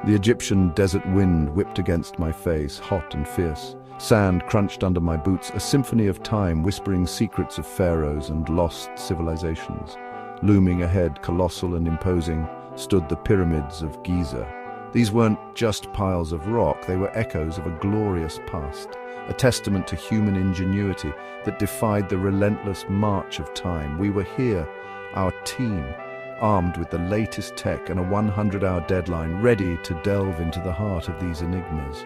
The Egyptian desert wind whipped against my face, hot and fierce. Sand crunched under my boots, a symphony of time whispering secrets of pharaohs and lost civilizations. Looming ahead, colossal and imposing, stood the pyramids of Giza. These weren't just piles of rock, they were echoes of a glorious past, a testament to human ingenuity that defied the relentless march of time. We were here, our team, armed with the latest tech and a 100-hour deadline, ready to delve into the heart of these enigmas.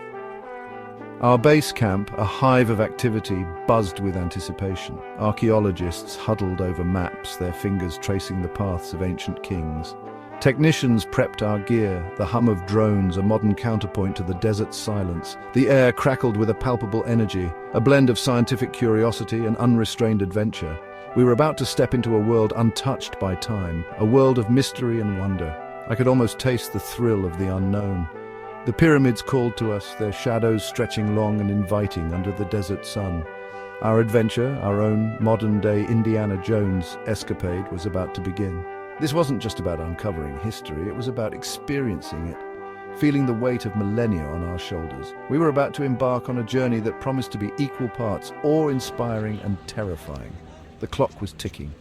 Our base camp, a hive of activity, buzzed with anticipation. Archaeologists huddled over maps, their fingers tracing the paths of ancient kings. Technicians prepped our gear, the hum of drones, a modern counterpoint to the desert's silence. The air crackled with a palpable energy, a blend of scientific curiosity and unrestrained adventure. We were about to step into a world untouched by time, a world of mystery and wonder. I could almost taste the thrill of the unknown. The pyramids called to us, their shadows stretching long and inviting under the desert sun. Our adventure, our own modern-day Indiana Jones escapade, was about to begin. This wasn't just about uncovering history, it was about experiencing it, feeling the weight of millennia on our shoulders. We were about to embark on a journey that promised to be equal parts awe-inspiring and terrifying. The clock was ticking.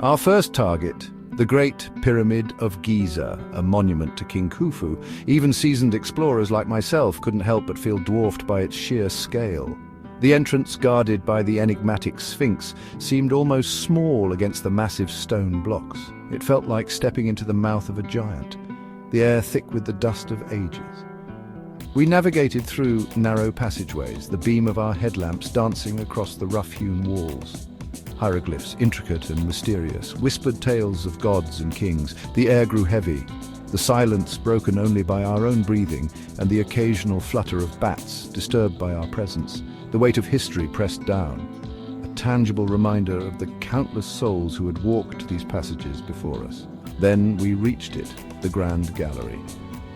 Our first target, the Great Pyramid of Giza, a monument to King Khufu. Even seasoned explorers like myself couldn't help but feel dwarfed by its sheer scale. The entrance, guarded by the enigmatic Sphinx, seemed almost small against the massive stone blocks. It felt like stepping into the mouth of a giant, the air thick with the dust of ages. We navigated through narrow passageways, the beam of our headlamps dancing across the rough-hewn walls. Hieroglyphs, intricate and mysterious, whispered tales of gods and kings. The air grew heavy, the silence broken only by our own breathing and the occasional flutter of bats disturbed by our presence. The weight of history pressed down, a tangible reminder of the countless souls who had walked these passages before us. Then we reached it, the Grand Gallery.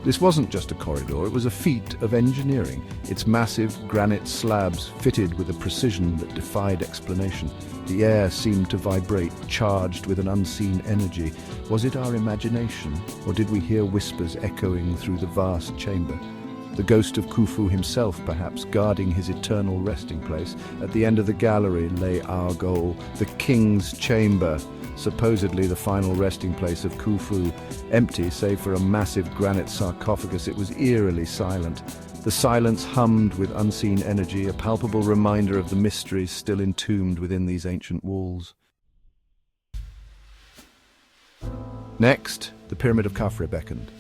This wasn't just a corridor, it was a feat of engineering, its massive granite slabs fitted with a precision that defied explanation. The air seemed to vibrate, charged with an unseen energy. Was it our imagination, or did we hear whispers echoing through the vast chamber? The ghost of Khufu himself, perhaps, guarding his eternal resting place. At the end of the gallery lay our goal, the King's Chamber, supposedly the final resting place of Khufu. Empty, save for a massive granite sarcophagus, it was eerily silent. The silence hummed with unseen energy, a palpable reminder of the mysteries still entombed within these ancient walls. Next, the Pyramid of Khafre beckoned.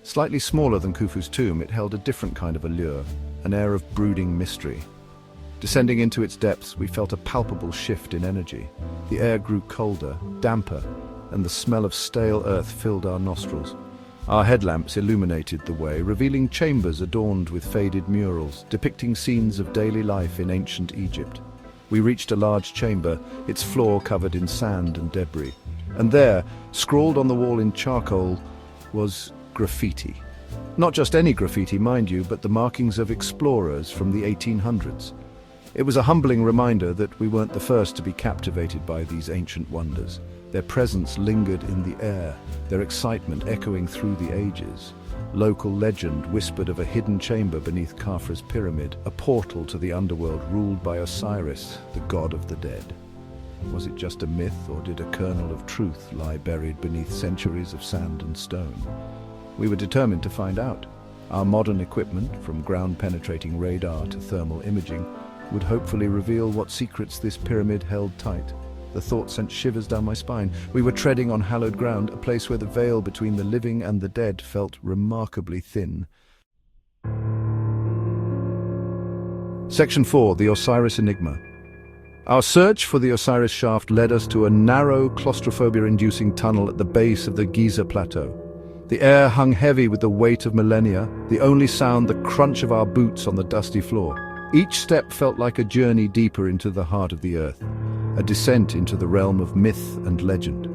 Slightly smaller than Khufu's tomb, it held a different kind of allure, an air of brooding mystery. Descending into its depths, we felt a palpable shift in energy. The air grew colder, damper, and the smell of stale earth filled our nostrils. Our headlamps illuminated the way, revealing chambers adorned with faded murals, depicting scenes of daily life in ancient Egypt. We reached a large chamber, its floor covered in sand and debris. And there, scrawled on the wall in charcoal, was graffiti. Not just any graffiti, mind you, but the markings of explorers from the 1800s. It was a humbling reminder that we weren't the first to be captivated by these ancient wonders. Their presence lingered in the air, their excitement echoing through the ages. Local legend whispered of a hidden chamber beneath Khafre's pyramid, a portal to the underworld ruled by Osiris, the god of the dead. Was it just a myth, or did a kernel of truth lie buried beneath centuries of sand and stone? We were determined to find out. Our modern equipment, from ground-penetrating radar to thermal imaging, would hopefully reveal what secrets this pyramid held tight. The thought sent shivers down my spine. We were treading on hallowed ground, a place where the veil between the living and the dead felt remarkably thin. Section 4, the Osiris Enigma. Our search for the Osiris shaft led us to a narrow, claustrophobia-inducing tunnel at the base of the Giza Plateau. The air hung heavy with the weight of millennia, the only sound the crunch of our boots on the dusty floor. Each step felt like a journey deeper into the heart of the earth, a descent into the realm of myth and legend.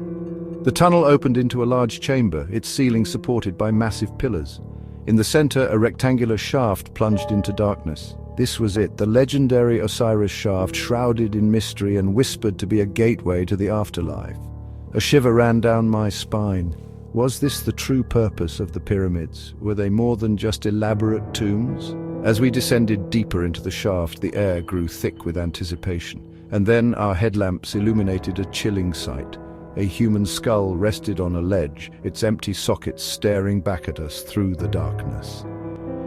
The tunnel opened into a large chamber, its ceiling supported by massive pillars. In the center, a rectangular shaft plunged into darkness. This was it, the legendary Osiris shaft, shrouded in mystery and whispered to be a gateway to the afterlife. A shiver ran down my spine. Was this the true purpose of the pyramids? Were they more than just elaborate tombs? As we descended deeper into the shaft, the air grew thick with anticipation. And then our headlamps illuminated a chilling sight. A human skull rested on a ledge, its empty sockets staring back at us through the darkness.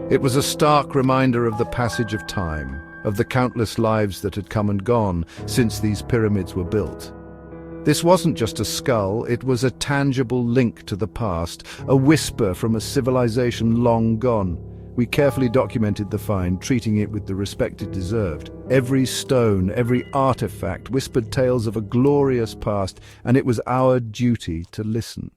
It was a stark reminder of the passage of time, of the countless lives that had come and gone since these pyramids were built. This wasn't just a skull, it was a tangible link to the past, a whisper from a civilization long gone. We carefully documented the find, treating it with the respect it deserved. Every stone, every artifact whispered tales of a glorious past, and it was our duty to listen.